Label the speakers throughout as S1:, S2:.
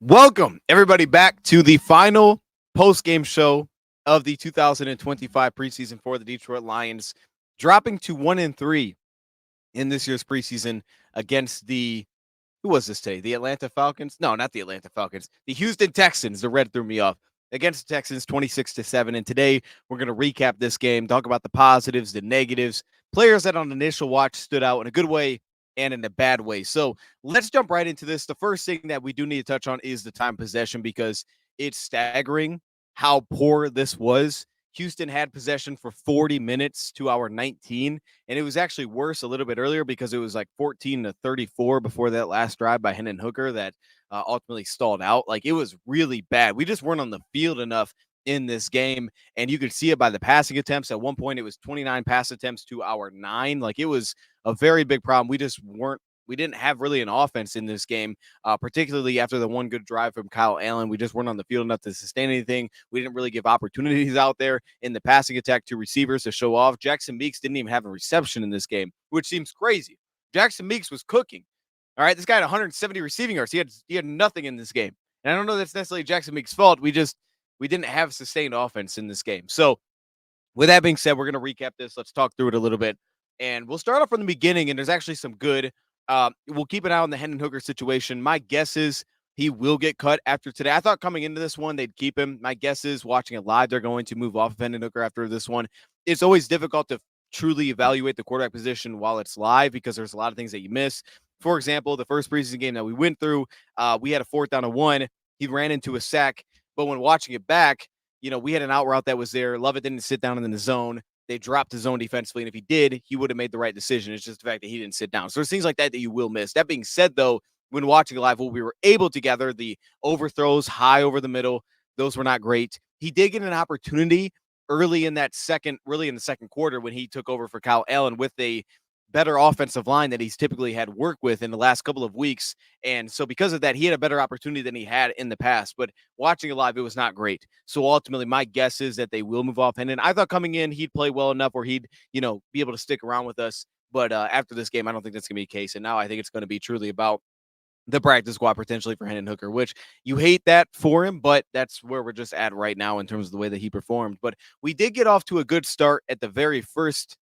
S1: Welcome, everybody, back to the final post-game show of the 2025 preseason for the Detroit Lions, dropping to 1-3 in this year's preseason against the who was this today? The Atlanta Falcons? No, not the Atlanta Falcons. The Houston Texans. The red threw me off. Against the Texans, 26-7. And today we're going to recap this game, talk about the positives, the negatives, players that on initial watch stood out in a good way and in a bad way. So let's jump right into this. The first thing that we do need to touch on is the time possession because it's staggering how poor this was. Houston had possession for 40 minutes to our 19, and it was actually worse a little bit earlier because it was like 14-34 before that last drive by Hendon Hooker that ultimately stalled out. Like, it was really bad. We just weren't on the field enough in this game, and you could see it by the passing attempts. At one point, it was 29 pass attempts to our 9. Like, it was a very big problem. We didn't have really an offense in this game, particularly after the one good drive from Kyle Allen. We just weren't on the field enough to sustain anything. We didn't really give opportunities out there in the passing attack to receivers to show off. Jackson Meeks didn't even have a reception in this game, which seems crazy. Jackson Meeks was cooking. All right, this guy had 170 receiving yards. He had nothing in this game. And I don't know that's necessarily Jackson Meeks' fault. We didn't have sustained offense in this game. So with that being said, we're going to recap this. Let's talk through it a little bit. And we'll start off from the beginning, and there's actually some good. We'll keep an eye on the Hendon Hooker situation. My guess is he will get cut after today. I thought coming into this one, they'd keep him. My guess is watching it live, they're going to move off of Hendon Hooker after this one. It's always difficult to truly evaluate the quarterback position while it's live because there's a lot of things that you miss. For example, the first preseason game that we went through, we had a 4th down and 1. He ran into a sack, but when watching it back, we had an out route that was there. Lovett didn't sit down in the zone. They dropped the zone defensively, and if he did, he would have made the right decision. It's just the fact that he didn't sit down. So there's things like that you will miss. That being said, though, when watching live, what we were able to gather, the overthrows high over the middle, those were not great. He did get an opportunity really in the second quarter when he took over for Kyle Allen with a better offensive line that he's typically had work with in the last couple of weeks. And so because of that, he had a better opportunity than he had in the past. But watching it live, it was not great. So ultimately, my guess is that they will move off Hendon. I thought coming in, he'd play well enough where he'd, be able to stick around with us. But after this game, I don't think that's going to be the case. And now I think it's going to be truly about the practice squad potentially for Hendon Hooker, which you hate that for him, but that's where we're just at right now in terms of the way that he performed. But we did get off to a good start at the very first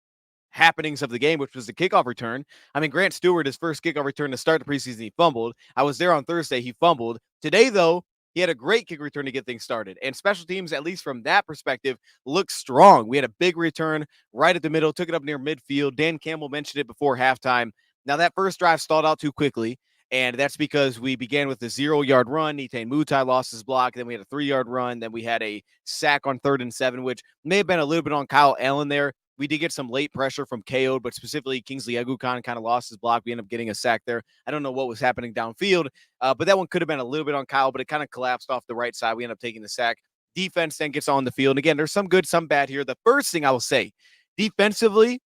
S1: happenings of the game, which was the kickoff return. I mean, Grant Stewart, his first kickoff return to start the preseason, he fumbled. I was there on Thursday. He fumbled. Today, though, he had a great kick return to get things started. And special teams, at least from that perspective, look strong. We had a big return right at the middle, took it up near midfield. Dan Campbell mentioned it before halftime. Now, that first drive stalled out too quickly. And that's because we began with a 0-yard run. Nitane Mutai lost his block. Then we had a 3-yard run. Then we had a sack on 3rd and 7, which may have been a little bit on Kyle Allen there. We did get some late pressure from KO, but specifically Kingsley Egukan kind of lost his block. We ended up getting a sack there. I don't know what was happening downfield, but that one could have been a little bit on Kyle, but it kind of collapsed off the right side. We ended up taking the sack. Defense then gets on the field. And again, there's some good, some bad here. The first thing I will say, defensively,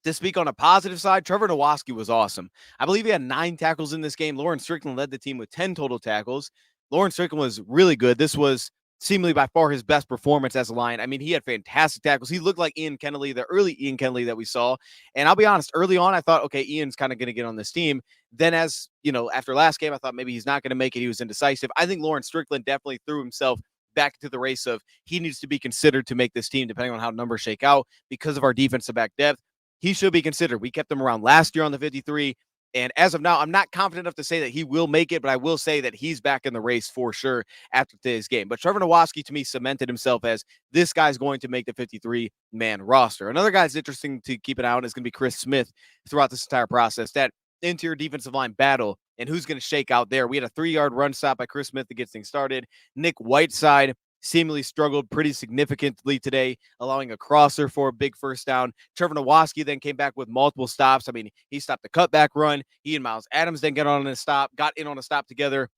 S1: to speak on a positive side, Trevor Nowaski was awesome. I believe he had 9 tackles in this game. Lauren Strickland led the team with 10 total tackles. Lauren Strickland was really good. This was seemingly by far his best performance as a Lion. I mean, he had fantastic tackles. He looked like Ian Kennelly, the early Ian Kennelly that we saw. And I'll be honest, early on, I thought, okay, Ian's kind of going to get on this team. Then as, after last game, I thought maybe he's not going to make it. He was indecisive. I think Lauren Strickland definitely threw himself back into the race of he needs to be considered to make this team, depending on how numbers shake out because of our defensive back depth. He should be considered. We kept him around last year on the 53. And as of now, I'm not confident enough to say that he will make it, but I will say that he's back in the race for sure after today's game. But Trevor Nowaski, to me, cemented himself as this guy's going to make the 53-man roster. Another guy that's interesting to keep an eye on is going to be Chris Smith throughout this entire process. That interior defensive line battle and who's going to shake out there. We had a 3-yard run stop by Chris Smith to get things started. Nick Whiteside seemingly struggled pretty significantly today, allowing a crosser for a big first down. Trevor Nowaski then came back with multiple stops. I mean, he stopped the cutback run. He and Miles Adams then got in on a stop together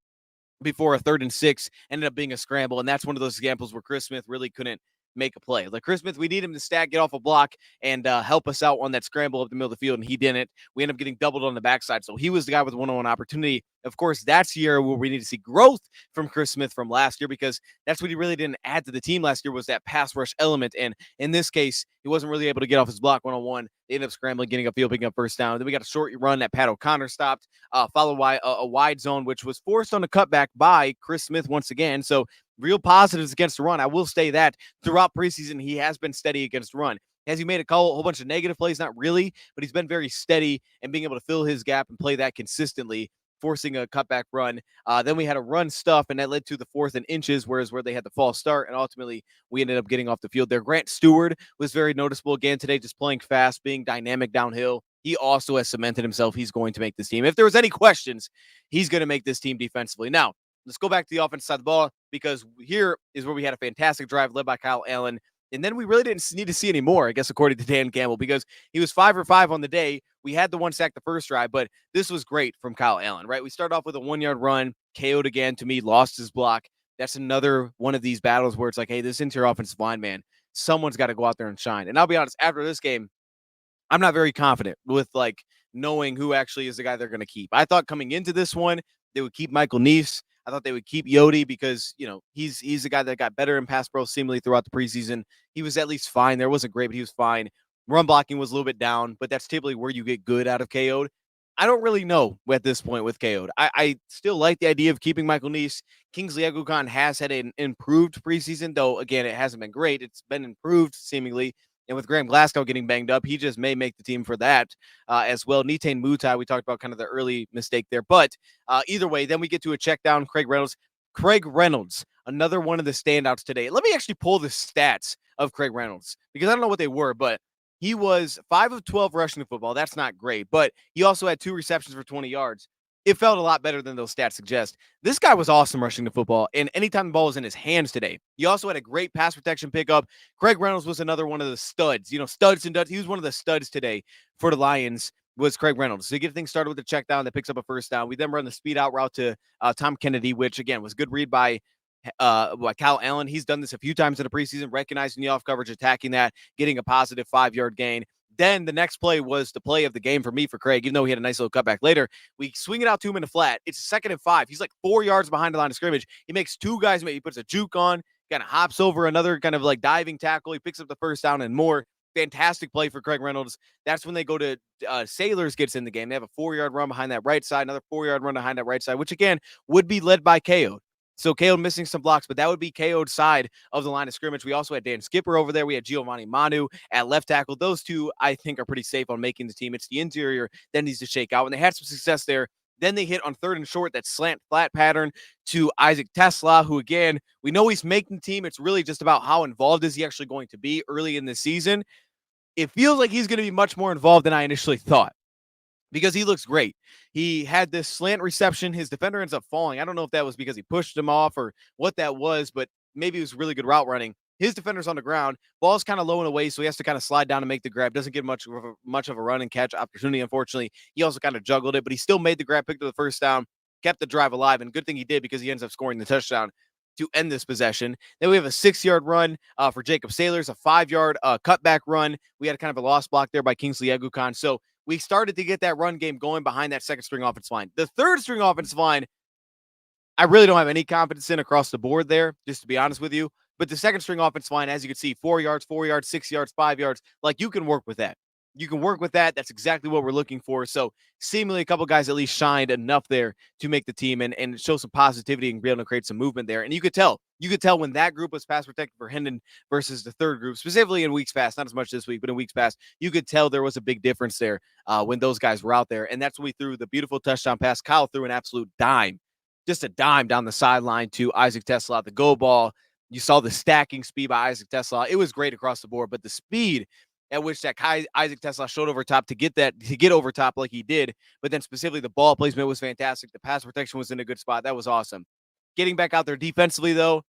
S1: before a 3rd and 6 ended up being a scramble. And that's one of those examples where Chris Smith really couldn't make a play. Like Chris Smith, we need him to stack, get off a block, and help us out on that scramble up the middle of the field, and he didn't. We end up getting doubled on the backside, so he was the guy with one-on-one opportunity. Of course, that's the year where we need to see growth from Chris Smith from last year, because that's what he really didn't add to the team last year, was that pass rush element. And in this case, he wasn't really able to get off his block one-on-one. They ended up scrambling, getting upfield, picking up first down. Then we got a short run that Pat O'Connor stopped, followed by a wide zone, which was forced on a cutback by Chris Smith once again. So real positives against the run. I will say that throughout preseason, he has been steady against the run. Has he made a whole bunch of negative plays? Not really, but he's been very steady and being able to fill his gap and play that consistently, forcing a cutback run. Then we had a run stuff, and that led to the 4th and inches, where they had the false start, and ultimately we ended up getting off the field there. Grant Stewart was very noticeable again today, just playing fast, being dynamic downhill. He also has cemented himself. He's going to make this team. If there was any questions, he's going to make this team defensively. Now, let's go back to the offensive side of the ball, because here is where we had a fantastic drive led by Kyle Allen. And then we really didn't need to see any more, I guess, according to Dan Campbell, because he was 5 for 5 on the day. We had the one sack the first drive, but this was great from Kyle Allen, right? We started off with a 1-yard run, KO'd again, to me, lost his block. That's another one of these battles where it's like, hey, this interior offensive line, man, someone's got to go out there and shine. And I'll be honest, after this game, I'm not very confident with like knowing who actually is the guy they're going to keep. I thought coming into this one, they would keep Michael Neese. I thought they would keep Yodi because, he's the guy that got better in pass pro seemingly throughout the preseason. He was at least fine. There wasn't great, but he was fine. Run blocking was a little bit down, but that's typically where you get good out of KO'd. I don't really know at this point with KO'd. I still like the idea of keeping Michael Neese. Kingsley Eguakun has had an improved preseason, though, again, it hasn't been great. It's been improved seemingly. And with Graham Glasgow getting banged up, he just may make the team for that as well. Nitain Mutai, we talked about kind of the early mistake there. But either way, then we get to a check down. Craig Reynolds, another one of the standouts today. Let me actually pull the stats of Craig Reynolds, because I don't know what they were, but he was 5 of 12 rushing the football. That's not great, but he also had 2 receptions for 20 yards. It felt a lot better than those stats suggest. This guy was awesome rushing the football, and anytime the ball was in his hands today. He also had a great pass protection pickup. Craig Reynolds was another one of the studs. Studs and duds. He was one of the studs today for the Lions, was Craig Reynolds. So you get things started with the check down that picks up a first down. We then run the speed out route to Tom Kennedy, which, again, was good read by Kyle Allen. He's done this a few times in the preseason, recognizing the off coverage, attacking that, getting a positive 5-yard gain. Then the next play was the play of the game for me, for Craig, even though he had a nice little cutback later. We swing it out to him in the flat. It's 2nd and 5. He's like 4 yards behind the line of scrimmage. He makes 2 guys. He puts a juke on, kind of hops over another kind of like diving tackle. He picks up the first down and more. Fantastic play for Craig Reynolds. That's when they go to Sailors gets in the game. They have a 4-yard run behind that right side, another 4-yard run behind that right side, which again would be led by KO. So KO missing some blocks, but that would be KO'd side of the line of scrimmage. We also had Dan Skipper over there. We had Giovanni Manu at left tackle. Those two, I think, are pretty safe on making the team. It's the interior that needs to shake out. And they had some success there. Then they hit on 3rd and short, that slant flat pattern to Isaac Tesla, who, again, we know he's making the team. It's really just about how involved is he actually going to be early in the season. It feels like he's going to be much more involved than I initially thought, because he looks great. He had this slant reception. His defender ends up falling. I don't know if that was because he pushed him off or what that was, but maybe it was really good route running. His defender's on the ground. Ball's kind of low and away, so he has to kind of slide down and make the grab. Doesn't get much of a run and catch opportunity, unfortunately. He also kind of juggled it, but he still made the grab, picked up the first down, kept the drive alive, and good thing he did, because he ends up scoring the touchdown to end this possession. Then we have a 6-yard run for Jacob Sailors, a 5-yard cutback run. We had kind of a lost block there by Kingsley Eguakun. So we started to get that run game going behind that 2nd-string offensive line. The 3rd-string offensive line, I really don't have any confidence in across the board there, just to be honest with you. But the 2nd-string offensive line, as you can see, 4 yards, 6 yards, 5 yards, like you can work with that. You can work with that. That's exactly what we're looking for. So seemingly a couple guys at least shined enough there to make the team and show some positivity and be able to create some movement there. And you could tell when that group was pass protected for Hendon versus the 3rd group, specifically in weeks past, not as much this week, but in weeks past, you could tell there was a big difference there when those guys were out there. And that's when we threw the beautiful touchdown pass. Kyle threw an absolute dime, just a dime down the sideline to Isaac Tesla, the go ball. You saw the stacking speed by Isaac Tesla. It was great across the board, but the speed at which that Isaac Tesla showed over top to get over top like he did, but then specifically the ball placement was fantastic. The pass protection was in a good spot. That was awesome. Getting back out there defensively, though,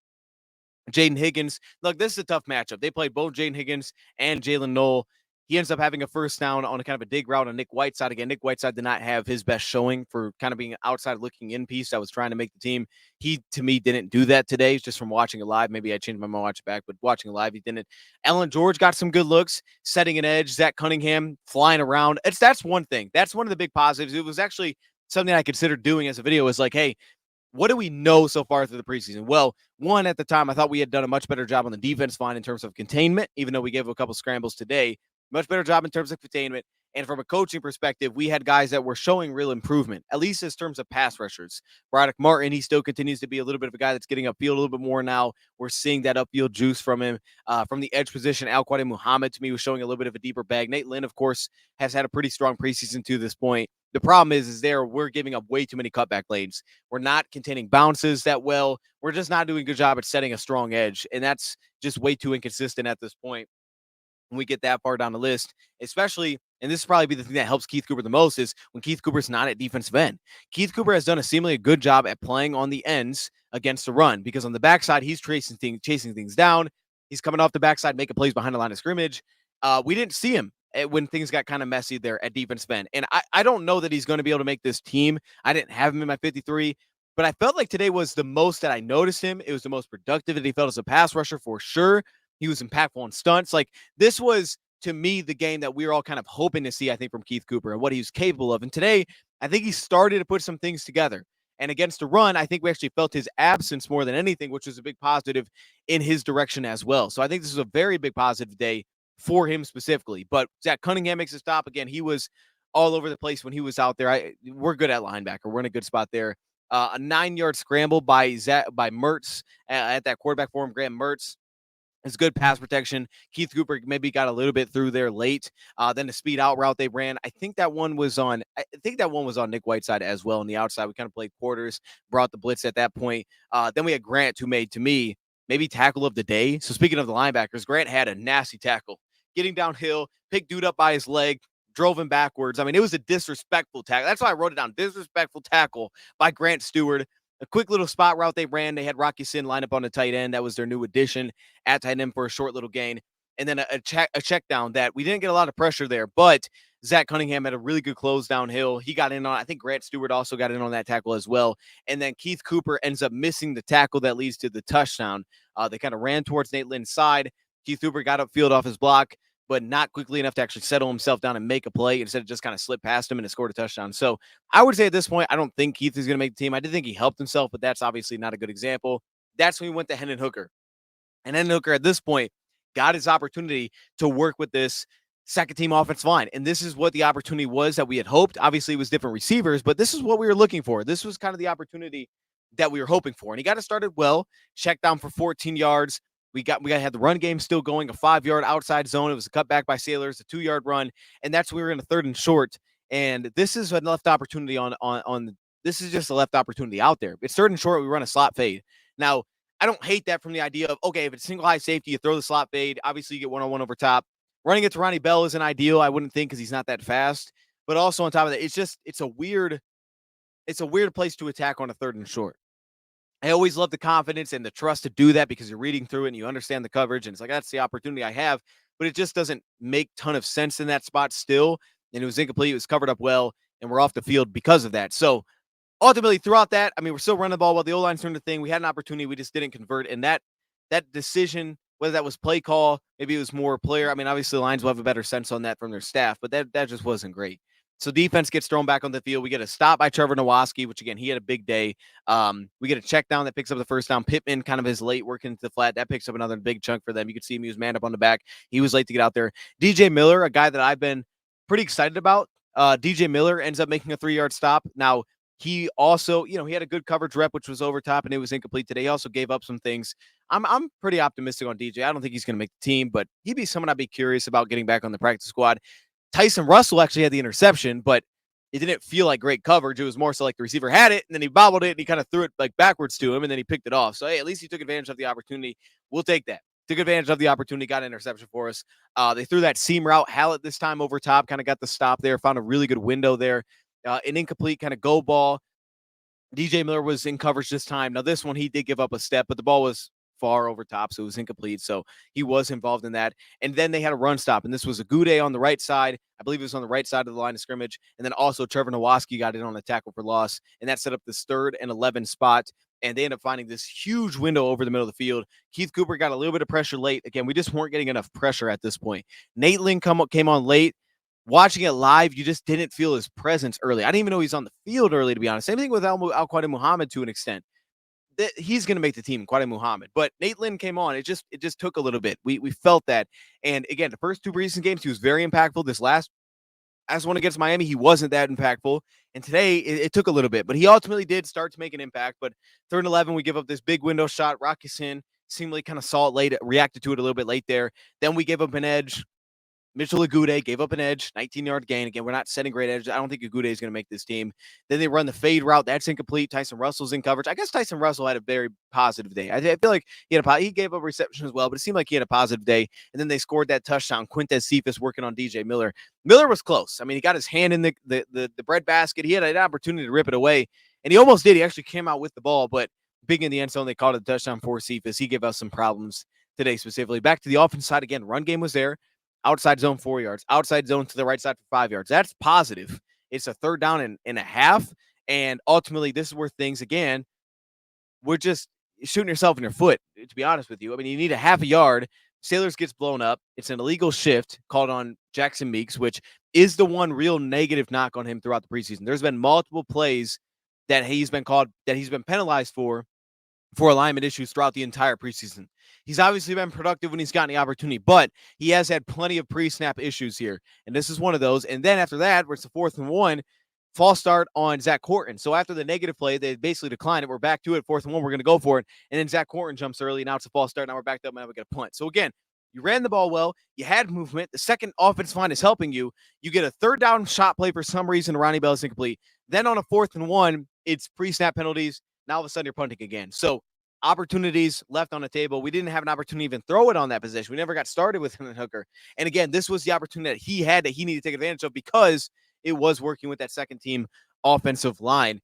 S1: Jaden Higgins. Look, this is a tough matchup. They played both Jaden Higgins and Jalen Knoll. He ends up having a first down on a kind of a dig route on Nick Whiteside. Again, Nick Whiteside did not have his best showing for kind of being an outside looking in piece that was trying to make the team. He, to me, didn't do that today, just from watching it live. Maybe I changed my mind, watch it back, but watching it live, he didn't. Ellen George got some good looks, setting an edge. Zach Cunningham flying around. That's one thing. That's one of the big positives. It was actually something I considered doing as a video, was like, hey, what do we know so far through the preseason? Well, one, at the time, I thought we had done a much better job on the defense line in terms of containment, even though we gave a couple scrambles today. Much better job in terms of containment. And from a coaching perspective, we had guys that were showing real improvement, at least in terms of pass rushers. Braddock Martin, he still continues to be a little bit of a guy that's getting upfield a little bit more now. We're seeing that upfield juice from him. From the edge position, Al-Quadin Muhammad, to me, was showing a little bit of a deeper bag. Nate Lynn, of course, has had a pretty strong preseason to this point. The problem is we're giving up way too many cutback lanes. We're not containing bounces that well. We're just not doing a good job at setting a strong edge. And that's just way too inconsistent at this point when we get that far down the list, especially, and this is probably be the thing that helps Keith Cooper the most, is when Keith Cooper's not at defensive end. Keith Cooper has done a seemingly good job at playing on the ends against the run, because on the backside, he's chasing things down. He's coming off the backside, making plays behind the line of scrimmage. We didn't see him when things got kind of messy there at defensive end. And I don't know that he's going to be able to make this team. I didn't have him in my 53, but I felt like today was the most that I noticed him. It was the most productive that he felt as a pass rusher for sure. He was impactful on stunts. Like, this was, to me, the game that we were all kind of hoping to see, I think, from Keith Cooper and what he was capable of. And today, I think he started to put some things together. And against the run, I think we actually felt his absence more than anything, which was a big positive in his direction as well. So I think this is a very big positive day for him specifically. But Zach Cunningham makes a stop. Again, he was all over the place when he was out there. We're good at linebacker. We're in a good spot there. A 9-yard scramble by Mertz at that quarterback for him, Graham Mertz. It's good pass protection. Keith Cooper maybe got a little bit through there late. Then the speed out route they ran, I think that one was on Nick Whiteside as well on the outside. We kind of played quarters, brought the blitz at that point. Then we had Grant, who made, to me, maybe tackle of the day. So speaking of the linebackers, Grant had a nasty tackle. Getting downhill, picked dude up by his leg, drove him backwards. I mean, it was a disrespectful tackle. That's why I wrote it down. Disrespectful tackle by Grant Stewart. A quick little spot route they ran. They had Rocky Sin line up on the tight end. That was their new addition at tight end for a short little gain. And then a check down that we didn't get a lot of pressure there, but Zach Cunningham had a really good close downhill. He got in on, I think Grant Stewart also got in on that tackle as well. And then Keith Cooper ends up missing the tackle that leads to the touchdown. They kind of ran towards Nate Lynn's side. Keith Cooper got upfield off his block, but not quickly enough to actually settle himself down and make a play. Instead, it just kind of slipped past him and it scored a touchdown. So I would say at this point, I don't think Keith is going to make the team. I did think he helped himself, but that's obviously not a good example. That's when we went to Hendon Hooker. And Hendon Hooker at this point got his opportunity to work with this second team offensive line. And this is what the opportunity was that we had hoped. Obviously, it was different receivers, but this is what we were looking for. This was kind of the opportunity that we were hoping for. And he got it started well, checked down for 14 yards. We had the run game still going, a 5-yard outside zone. It was a cutback by Sailors, a 2-yard run, and that's when we were in a 3rd and short. And this is a left opportunity this is just a left opportunity out there. It's 3rd and short. We run a slot fade. Now, I don't hate that from the idea of, okay, if it's single high safety, you throw the slot fade. Obviously, you get one-on-one over top. Running it to Ronnie Bell isn't ideal, I wouldn't think, because he's not that fast. But also on top of that, it's a weird place to attack on a 3rd and short. I always love the confidence and the trust to do that because you're reading through it and you understand the coverage. And it's like, that's the opportunity I have. But it just doesn't make a ton of sense in that spot still. And it was incomplete. It was covered up well. And we're off the field because of that. So ultimately, throughout that, I mean, we're still running the ball while the O-line's doing the thing. We had an opportunity. We just didn't convert. And that decision, whether that was play call, maybe it was more player. I mean, obviously, the Lions will have a better sense on that from their staff. But that just wasn't great. So defense gets thrown back on the field. We get a stop by Trevor Nowaski, which, again, he had a big day. We get a check down that picks up the first down. Pittman kind of is late working into the flat. That picks up another big chunk for them. You could see him. He was manned up on the back. He was late to get out there. DJ Miller, a guy that I've been pretty excited about. DJ Miller ends up making a 3-yard stop. Now, he also, he had a good coverage rep, which was over top, and it was incomplete today. He also gave up some things. I'm pretty optimistic on DJ. I don't think he's going to make the team, but he'd be someone I'd be curious about getting back on the practice squad. Tyson Russell actually had the interception, but it didn't feel like great coverage. It was more so like the receiver had it, and then he bobbled it, and he kind of threw it like backwards to him, and then he picked it off. So, hey, at least he took advantage of the opportunity. We'll take that. Took advantage of the opportunity, got an interception for us. They threw that seam route. Hallett this time over top, kind of got the stop there, found a really good window there. An incomplete kind of go ball. DJ Miller was in coverage this time. Now, this one, he did give up a step, but the ball was far over top, so it was incomplete. So he was involved in that. And then they had a run stop, and this was a Goudet on the right side. I believe it was on the right side of the line of scrimmage. And then also Trevor Nowaski got in on a tackle for loss, and that set up this 3rd and 11 spot. And they end up finding this huge window over the middle of the field. Keith Cooper got a little bit of pressure late. Again, we just weren't getting enough pressure at this point. Nate Lynn came on late. Watching it live, you just didn't feel his presence early. I didn't even know he's on the field early, to be honest. Same thing with Al-Quadin Muhammad to an extent. He's going to make the team, Quadin Muhammad. But Nate Lynn came on. It just took a little bit. We felt that. And again, the first 2 preseason games, he was very impactful. This last one against Miami, he wasn't that impactful. And today, it took a little bit. But he ultimately did start to make an impact. But 3rd and 11, we give up this big window shot. Rocky Sin seemingly kind of saw it late, reacted to it a little bit late there. Then we gave up an edge. Mitchell Agude gave up an edge, 19-yard gain. Again, we're not setting great edge. I don't think Agude is going to make this team. Then they run the fade route. That's incomplete. Tyson Russell's in coverage. I guess Tyson Russell had a very positive day. I feel like he gave up a reception as well, but it seemed like he had a positive day. And then they scored that touchdown. Quintez Cephas working on DJ Miller. Miller was close. I mean, he got his hand in the bread basket. He had an opportunity to rip it away, and he almost did. He actually came out with the ball, but big in the end zone. They called it a touchdown for Cephas. He gave us some problems today specifically. Back to the offense side again. Run game was there. Outside zone 4 yards, outside zone to the right side for 5 yards. That's positive. It's a 3rd down and a half. And ultimately, this is where things, again, we're just shooting yourself in your foot, to be honest with you. I mean, you need a half a yard. Sailors gets blown up. It's an illegal shift called on Jackson Meeks, which is the one real negative knock on him throughout the preseason. There's been multiple plays that he's been penalized for alignment issues throughout the entire preseason. He's obviously been productive when he's gotten the opportunity, but he has had plenty of pre-snap issues here, and this is one of those. And then after that, where it's a 4th and 1, false start on Zach Corton. So after the negative play, they basically declined it. We're back to it, 4th and 1, we're going to go for it. And then Zach Corton jumps early, now it's a false start, now we're backed up, and now we get a punt. So again, you ran the ball well, you had movement, the second offensive line is helping you, you get a 3rd down shot play for some reason, Ronnie Bell is incomplete. Then on a 4th and 1, it's pre-snap penalties, now all of a sudden you're punting again. So opportunities left on the table. We didn't have an opportunity to even throw it on that position. We never got started with him and Hooker. And again, this was the opportunity that he had that he needed to take advantage of because it was working with that second team offensive line.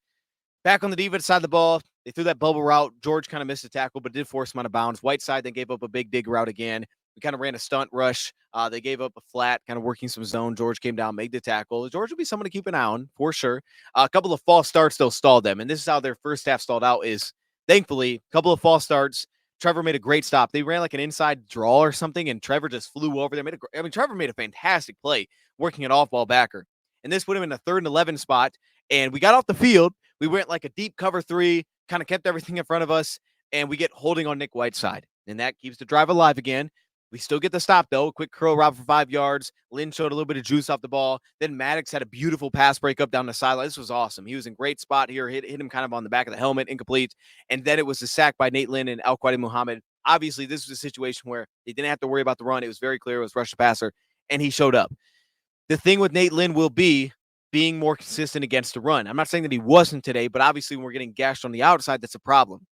S1: Back on the defense side of the ball, they threw that bubble route. George kind of missed a tackle, but did force him out of bounds. Whiteside then gave up a big dig route again. We kind of ran a stunt rush. They gave up a flat, kind of working some zone. George came down, made the tackle. George would be someone to keep an eye on, for sure. A couple of false starts, though, stalled them. And this is how their first half stalled out is, thankfully, a couple of false starts. Trevor made a great stop. They ran like an inside draw or something, and Trevor just flew over there. Trevor made a fantastic play working an off-ball backer. And this put him in a 3rd and 11 spot. And we got off the field. We went like a deep cover 3, kind of kept everything in front of us, and we get holding on Nick Whiteside. And that keeps the drive alive again. We still get the stop, though. Quick curl route for 5 yards. Lynn showed a little bit of juice off the ball. Then Maddox had a beautiful pass break up down the sideline. This was awesome. He was in great spot here. Hit him kind of on the back of the helmet, incomplete. And then it was a sack by Nate Lynn and Al-Quadin Muhammad. Obviously, this was a situation where they didn't have to worry about the run. It was very clear. It was rush the passer, and he showed up. The thing with Nate Lynn will be being more consistent against the run. I'm not saying that he wasn't today, but obviously when we're getting gashed on the outside, that's a problem.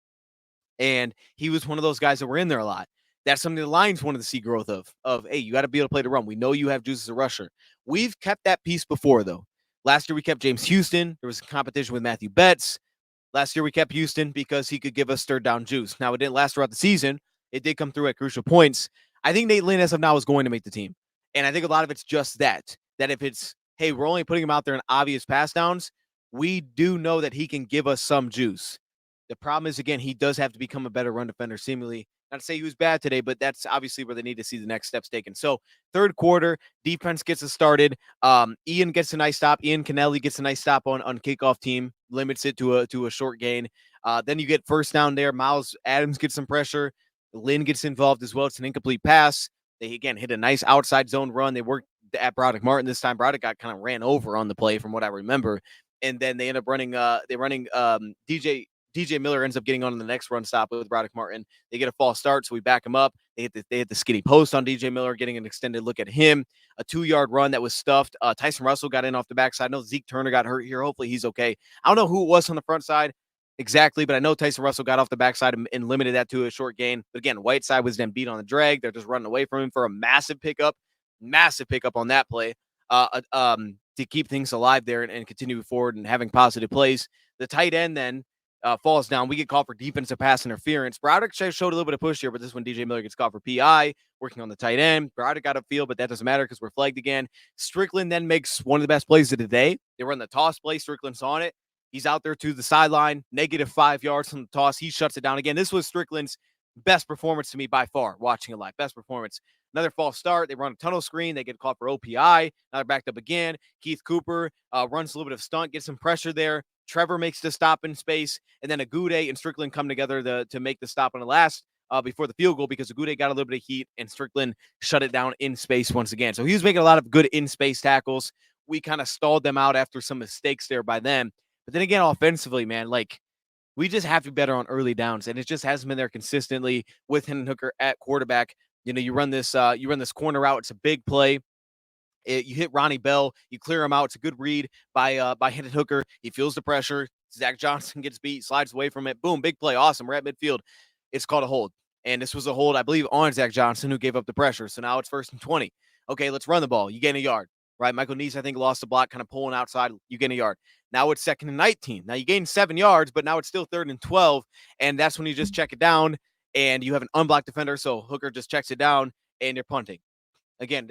S1: And he was one of those guys that were in there a lot. That's something the Lions wanted to see growth of, hey, you got to be able to play the run. We know you have juice as a rusher. We've kept that piece before, though. Last year, we kept James Houston. There was a competition with Matthew Betts. Last year, we kept Houston because he could give us 3rd down juice. Now, it didn't last throughout the season. It did come through at crucial points. I think Nate Lynn, as of now, is going to make the team. And I think a lot of it's just that if it's, hey, we're only putting him out there in obvious pass downs, we do know that he can give us some juice. The problem is, again, he does have to become a better run defender, seemingly. Not to say he was bad today, but that's obviously where they need to see the next steps taken. So 3rd quarter, defense gets us started. Ian gets a nice stop. Ian Kennelly gets a nice stop on kickoff team, limits it to a short gain. Then you get 1st down there. Miles Adams gets some pressure. Lynn gets involved as well. It's an incomplete pass. They, again, hit a nice outside zone run. They worked at Broderick Martin this time. Broderick got kind of ran over on the play from what I remember. And then they end up running DJ Miller ends up getting on the next run stop with Broderick Martin. They get a false start, so we back him up. They hit the skinny post on DJ Miller, getting an extended look at him. A 2-yard run that was stuffed. Tyson Russell got in off the backside. I know Zeke Turner got hurt here. Hopefully he's okay. I don't know who it was on the front side exactly, but I know Tyson Russell got off the backside and limited that to a short gain. But again, Whiteside was then beat on the drag. They're just running away from him for a massive pickup on that play to keep things alive there and continue forward and having positive plays. The tight end then falls down. We get called for defensive pass interference. Broderick showed a little bit of push here, but this one DJ Miller gets called for PI, working on the tight end. Broderick got upfield, but that doesn't matter because we're flagged again. Strickland then makes one of the best plays of the day. They run the toss play. Strickland's on it. He's out there to the sideline, -5 yards from the toss. He shuts it down again. This was Strickland's best performance to me by far, watching it live. Best performance. Another false start. They run a tunnel screen. They get called for OPI. Now they're backed up again. Keith Cooper runs a little bit of stunt, gets some pressure there. Trevor makes the stop in space, and then Agude and Strickland come together to make the stop on the last before the field goal because Agude got a little bit of heat, and Strickland shut it down in space once again. So he was making a lot of good in-space tackles. We kind of stalled them out after some mistakes there by them. But then again, offensively, man, like, we just have to be better on early downs, and it just hasn't been there consistently with Hendon Hooker at quarterback. You run this corner route. It's a big play. You hit Ronnie Bell, you clear him out. It's a good read by Hendon Hooker. He feels the pressure. Zach Johnson gets beat, slides away from it. Boom, big play, awesome. We're at midfield. It's called a hold, and this was a hold, I believe, on Zach Johnson, who gave up the pressure. So now it's 1st and 20. Okay, let's run the ball. You gain a yard, right? Michael Neese, I think, lost the block, kind of pulling outside. You gain a yard. Now it's 2nd and 19. Now you gain 7 yards, but now it's still 3rd and 12, and that's when you just check it down, and you have an unblocked defender, so Hooker just checks it down, and you're punting. Again,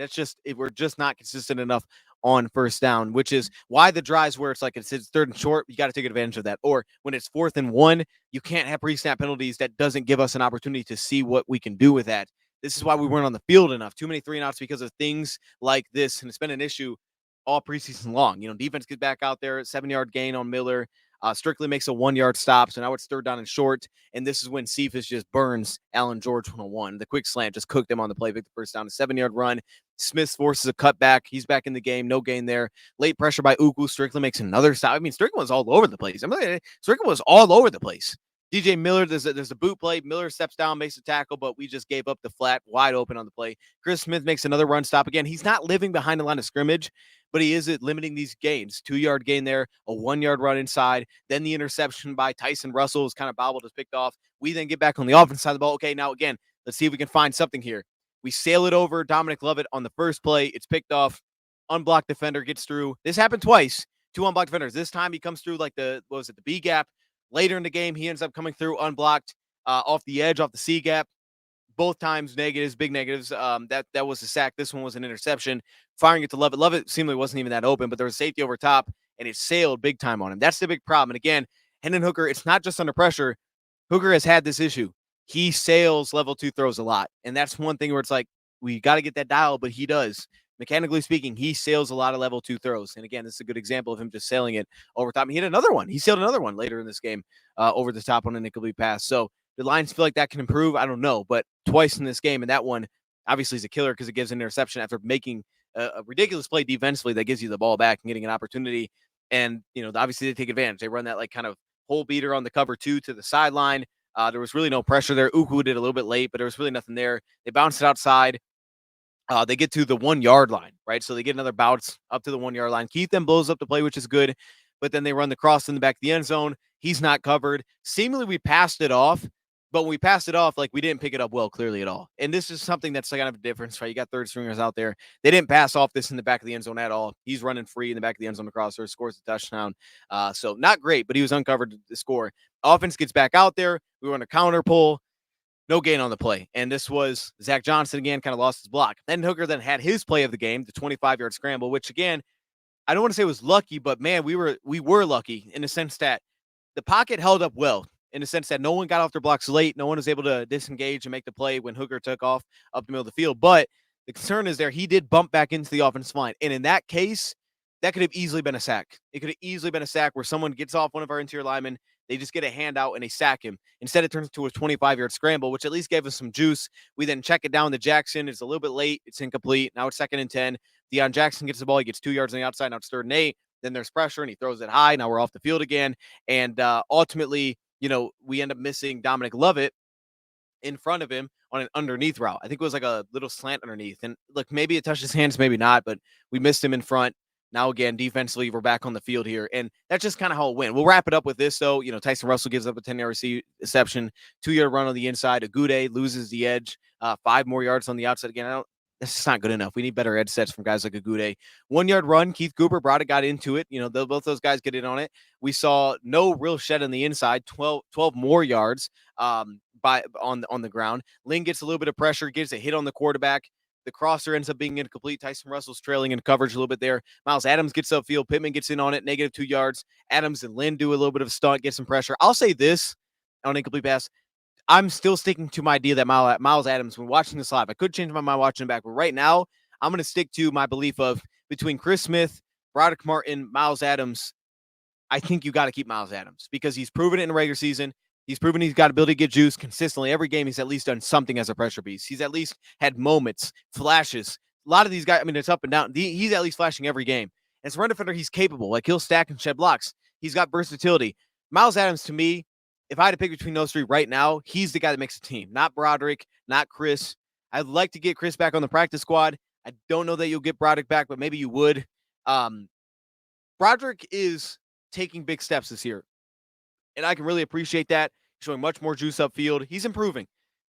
S1: we're just not consistent enough on 1st down, which is why the drives where it's 3rd and short, you got to take advantage of that. Or when it's 4th and 1, you can't have pre-snap penalties. That doesn't give us an opportunity to see what we can do with that. This is why we weren't on the field enough. Too many 3-and-outs because of things like this, and it's been an issue all preseason long. Defense gets back out there, 7-yard gain on Miller. Strickland makes a 1-yard stop, so now it's 3rd down and short, and this is when Cephas just burns Allen George 101. The quick slant just cooked him on the play, picked the 1st down, a 7-yard run. Smith forces a cutback. He's back in the game, no gain there. Late pressure by Uku. Strickland makes another stop. I mean, Strickland was all over the place. Strickland was all over the place. DJ Miller, there's a boot play. Miller steps down, makes a tackle, but we just gave up the flat, wide open on the play. Chris Smith makes another run stop. Again, he's not living behind the line of scrimmage, but he is limiting these gains. 2-yard gain there, a 1-yard run inside. Then the interception by Tyson Russell is kind of bobbled, is picked off. We then get back on the offense side of the ball. Okay, now again, let's see if we can find something here. We sail it over Dominic Lovett on the first play. It's picked off. Unblocked defender gets through. This happened twice. 2 unblocked defenders. This time he comes through the B gap. Later in the game, he ends up coming through unblocked off the edge, off the C gap. Both times negatives, big negatives. That was a sack. This one was an interception. Firing it to Lovett. Lovett seemingly wasn't even that open, but there was safety over top, and it sailed big time on him. That's the big problem. And again, Hendon Hooker, it's not just under pressure. Hooker has had this issue. He sails level 2 throws a lot, and that's one thing where it's like, we got to get that dial, but he does. Mechanically speaking, he sails a lot of level 2 throws. And again, this is a good example of him just sailing it over top. He hit another one. He sailed another one later in this game over the top on an incomplete pass. So the Lions feel like that can improve. I don't know, but twice in this game, and that one obviously is a killer because it gives an interception after making a ridiculous play defensively that gives you the ball back and getting an opportunity. And, obviously they take advantage. They run that kind of hole beater on the cover 2 to the sideline. There was really no pressure there. Uku did a little bit late, but there was really nothing there. They bounced it outside. They get to the 1-yard line, right? So they get another bounce up to the 1-yard line. Keith then blows up the play, which is good. But then they run the cross in the back of the end zone. He's not covered. Seemingly we passed it off. But when we passed it off, we didn't pick it up well, clearly at all. And this is something that's kind of a difference, right? You got 3rd stringers out there. They didn't pass off this in the back of the end zone at all. He's running free in the back of the end zone across there, scores a touchdown. So not great, but he was uncovered to score. Offense gets back out there. We run a counter pull. No gain on the play. And this was Zach Johnson again, kind of lost his block. Then Hooker then had his play of the game, the 25-yard scramble, which again, I don't want to say it was lucky, but man, we were lucky in the sense that the pocket held up well, in the sense that no one got off their blocks late. No one was able to disengage and make the play when Hooker took off up the middle of the field. But the concern is there, he did bump back into the offensive line. And in that case, that could have easily been a sack. It could have easily been a sack where someone gets off one of our interior linemen, they just get a handout and they sack him. Instead, it turns into a 25-yard scramble, which at least gave us some juice. We then check it down to Jackson. It's a little bit late. It's incomplete. Now it's 2nd and 10. Deion Jackson gets the ball. He gets 2 yards on the outside. Now it's 3rd and 8. Then there's pressure, and he throws it high. Now we're off the field again. And ultimately, we end up missing Dominic Lovett in front of him on an underneath route. I think it was a little slant underneath. And look, maybe it touched his hands, maybe not, but we missed him in front. Now, again, defensively, we're back on the field here. And that's just kind of how it went. We'll wrap it up with this, though. Tyson Russell gives up a 10-yard reception, 2-yard run on the inside. Agude loses the edge, 5 more yards on the outside. Again, That's just not good enough. We need better edge sets from guys like Agude. 1 yard run, Keith Cooper, Broderick got into it. Both those guys get in on it. We saw no real shed on the inside, 12 more yards on the ground. Lynn gets a little bit of pressure, gets a hit on the quarterback. The crosser ends up being incomplete. Tyson Russell's trailing in coverage a little bit there. Miles Adams gets upfield. Pittman gets in on it, -2 yards. Adams and Lynn do a little bit of stunt, get some pressure. I'll say this on incomplete pass. I'm still sticking to my idea that Miles Adams, when watching this live, I could change my mind watching it back, but right now, I'm going to stick to my belief of between Chris Smith, Broderick Martin, Miles Adams, I think you got to keep Miles Adams because he's proven it in the regular season. He's proven he's got ability to get juice consistently. Every game, he's at least done something as a pressure piece. He's at least had moments, flashes. A lot of these guys, I mean, it's up and down. He's at least flashing every game. As a run defender, he's capable. Like, he'll stack and shed blocks. He's got versatility. Miles Adams, to me, if I had to pick between those three right now, he's the guy that makes the team. Not Broderick, not Chris. I'd like to get Chris back on the practice squad. I don't know that you'll get Broderick back, but maybe you would. Broderick is taking big steps this year, and I can really appreciate that. Showing much more juice upfield. He's improving.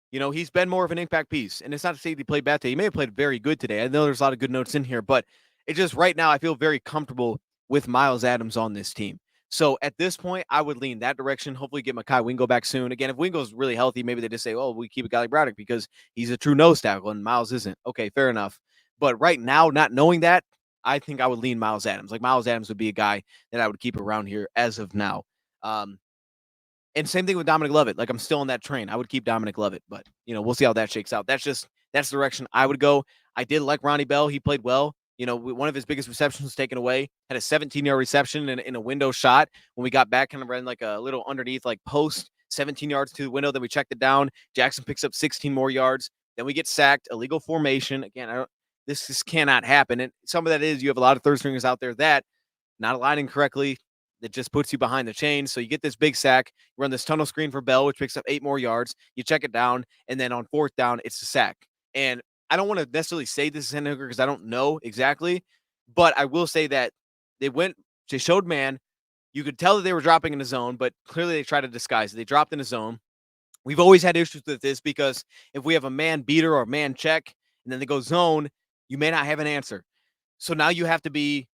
S1: He's been more of an impact piece, and it's not to say he played bad today. He may have played very good today. I know there's a lot of good notes in here, but it just right now I feel very comfortable with Miles Adams on this team. So at this point, I would lean that direction. Hopefully get Mekhi Wingo back soon. Again, if Wingo's really healthy, maybe they just say, oh, we keep a guy like Broderick because he's a true nose tackle and Miles isn't. Okay, fair enough. But right now, not knowing that, I think I would lean Miles Adams. Like, Miles Adams would be a guy that I would keep around here as of now. And same thing with Dominic Lovett. Like, I'm still on that train. I would keep Dominic Lovett, but we'll see how that shakes out. That's the direction I would go. I did like Ronnie Bell. He played well. One of his biggest receptions was taken away. Had a 17-yard reception in a window shot. When we got back, kind of ran like a little underneath, like post, 17 yards to the window. Then we checked it down. Jackson picks up 16 more yards. Then we get sacked. Illegal formation. Again, this cannot happen. And some of that is you have a lot of third stringers out there that not aligning correctly. That just puts you behind the chains. So you get this big sack. You run this tunnel screen for Bell, which picks up 8 more yards. You check it down, and then on 4th down, it's a sack. And I don't want to necessarily say this is Hendon Hooker because I don't know exactly, but I will say that they showed man. You could tell that they were dropping in the zone, but clearly they tried to disguise it. They dropped in the zone. We've always had issues with this because if we have a man beater or a man check, and then they go zone, you may not have an answer. So now you have to be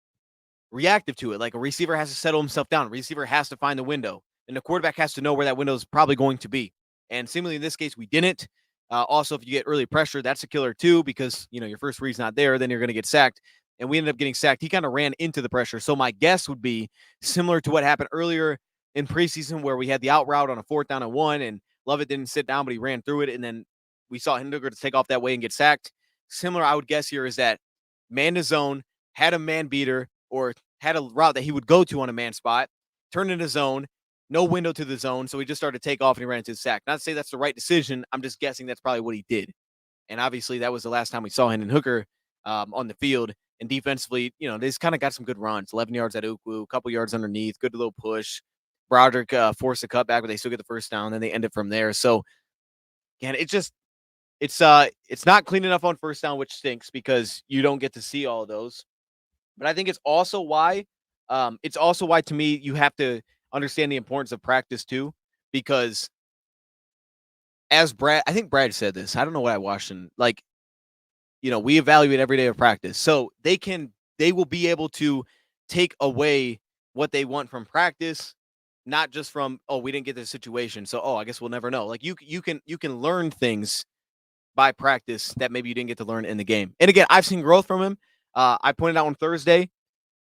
S1: reactive to it. Like, a receiver has to settle himself down. A receiver has to find the window, and the quarterback has to know where that window is probably going to be. And seemingly in this case, we didn't. Also, if you get early pressure, that's a killer too, because your first read's not there, then you're going to get sacked. And we ended up getting sacked. He kind of ran into the pressure. So my guess would be similar to what happened earlier in preseason, where we had the out route on a 4th down and 1, and Lovett didn't sit down, but he ran through it, and then we saw Hindiger to take off that way and get sacked. Similar, I would guess here, is that man to zone, had a man beater, or had a route that he would go to on a man spot, turned into zone, no window to the zone, so he just started to take off and he ran into the sack. Not to say that's the right decision. I'm just guessing that's probably what he did. And obviously that was the last time we saw Hendon Hooker on the field. And defensively, they just kind of got some good runs. 11 yards at Ukwu, a couple yards underneath, good little push. Broderick forced a cutback, but they still get the first down. Then they end it from there. So, again, it's not clean enough on first down, which stinks because you don't get to see all of those. But I think it's also why to me you have to understand the importance of practice too, because I think Brad said this. I don't know what I watched, and we evaluate every day of practice. So they will be able to take away what they want from practice, not just from, oh, we didn't get this situation, so I guess we'll never know. Like, you can learn things by practice that maybe you didn't get to learn in the game. And again, I've seen growth from him. I pointed out on Thursday,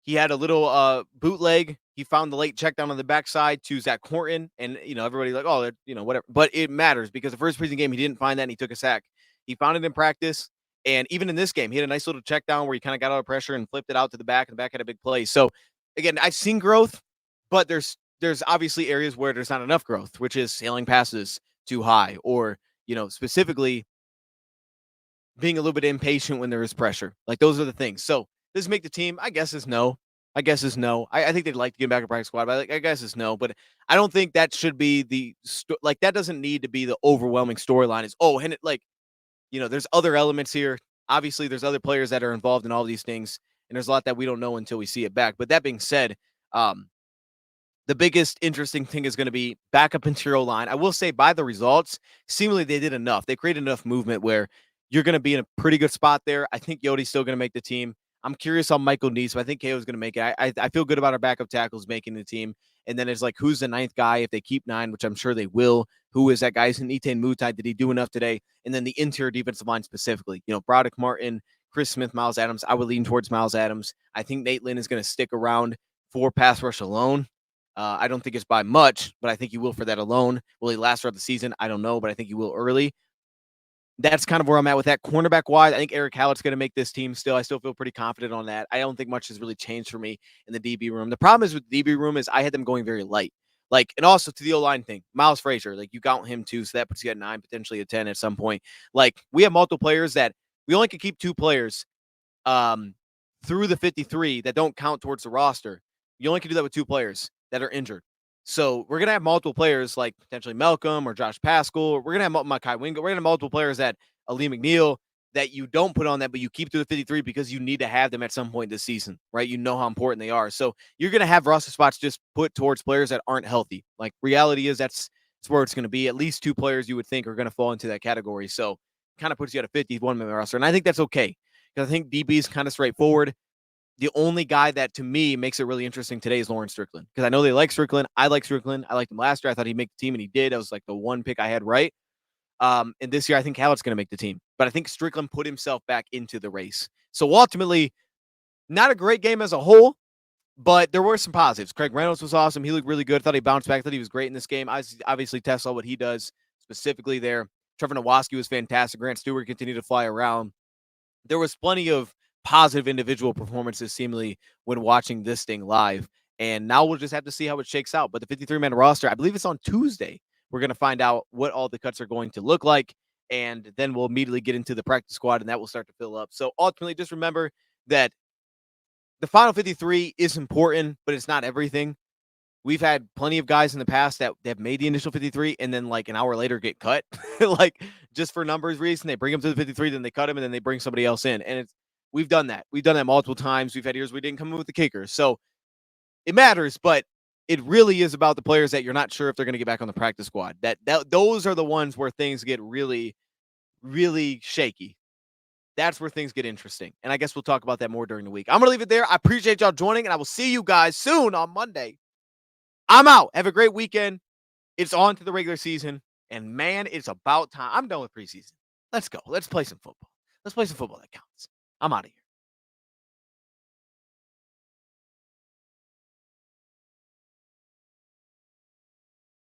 S1: he had a little bootleg. He found the late check down on the backside to Zach Horton, and everybody like, oh, whatever. But it matters because the first preseason game he didn't find that, and he took a sack. He found it in practice, and even in this game, he had a nice little check down where he kind of got out of pressure and flipped it out to the back, and the back had a big play. So again, I've seen growth, but there's obviously areas where there's not enough growth, which is sailing passes too high, or specifically being a little bit impatient when there is pressure. Like, those are the things. So does it make the team? I guess is no. I think they'd like to get back a practice squad, but I guess it's no. But I don't think that should be that doesn't need to be the overwhelming storyline. There's other elements here. Obviously, there's other players that are involved in all these things, and there's a lot that we don't know until we see it back. But that being said, the biggest interesting thing is going to be backup interior line. I will say, by the results, seemingly they did enough. They created enough movement where you're going to be in a pretty good spot there. I think Yode's still going to make the team. I'm curious how Michael needs, but I think KO is going to make it. I feel good about our backup tackles making the team. And then it's like, who's the ninth guy if they keep 9, which I'm sure they will? Who is that guy? Is Ethan Mutai? Did he do enough today? And then the interior defensive line specifically, Broderick Martin, Chris Smith, Miles Adams. I would lean towards Miles Adams. I think Nate Lynn is going to stick around for pass rush alone. I don't think it's by much, but I think he will for that alone. Will he last throughout the season? I don't know, but I think he will early. That's kind of where I'm at with that. Cornerback wise, I think Eric Hallett's going to make this team still. I still feel pretty confident on that. I don't think much has really changed for me in the DB room. The problem is with the DB room is I had them going very light. And also to the O-line thing, Miles Frazier, you count him too, so that puts you at 9, potentially a 10 at some point. We have multiple players that we only can keep 2 players through the 53 that don't count towards the roster. You only can do that with 2 players that are injured. So we're going to have multiple players like potentially Malcolm or Josh Pascal. We're going to have Makai Wingo. We're going to have multiple players that Ali McNeil that you don't put on that, but you keep through the 53 because you need to have them at some point this season, right? You know how important they are. So you're going to have roster spots just put towards players that aren't healthy. Reality is that's where it's going to be. At least 2 players you would think are going to fall into that category. So kind of puts you at a 51-man roster. And I think that's okay because I think DB is kind of straightforward. The only guy that, to me, makes it really interesting today is Lawrence Strickland. Because I know they like Strickland. I like Strickland. I liked him last year. I thought he'd make the team, and he did. That was the one pick I had right. And this year, I think Hallett's going to make the team. But I think Strickland put himself back into the race. So ultimately, not a great game as a whole, but there were some positives. Craig Reynolds was awesome. He looked really good. I thought he bounced back. I thought he was great in this game. Obviously, Tesla, what he does specifically there. Trevor Nowoski was fantastic. Grant Stewart continued to fly around. There was plenty of positive individual performances seemingly when watching this thing live. And now we'll just have to see how it shakes out. But the 53-man roster, I believe it's on Tuesday. We're going to find out what all the cuts are going to look like. And then we'll immediately get into the practice squad, and that will start to fill up. So ultimately, just remember that the final 53 is important, but it's not everything. We've had plenty of guys in the past that have made the initial 53 and then an hour later get cut, just for numbers reason. They bring them to the 53, then they cut them, and then they bring somebody else in. And we've done that. We've done that multiple times. We've had years we didn't come in with the kicker. So it matters, but it really is about the players that you're not sure if they're going to get back on the practice squad. Those are the ones where things get really, really shaky. That's where things get interesting. And I guess we'll talk about that more during the week. I'm going to leave it there. I appreciate y'all joining, and I will see you guys soon on Monday. I'm out. Have a great weekend. It's on to the regular season. And, man, it's about time. I'm done with preseason. Let's go. Let's play some football. Let's play some football that counts. I'm out of here.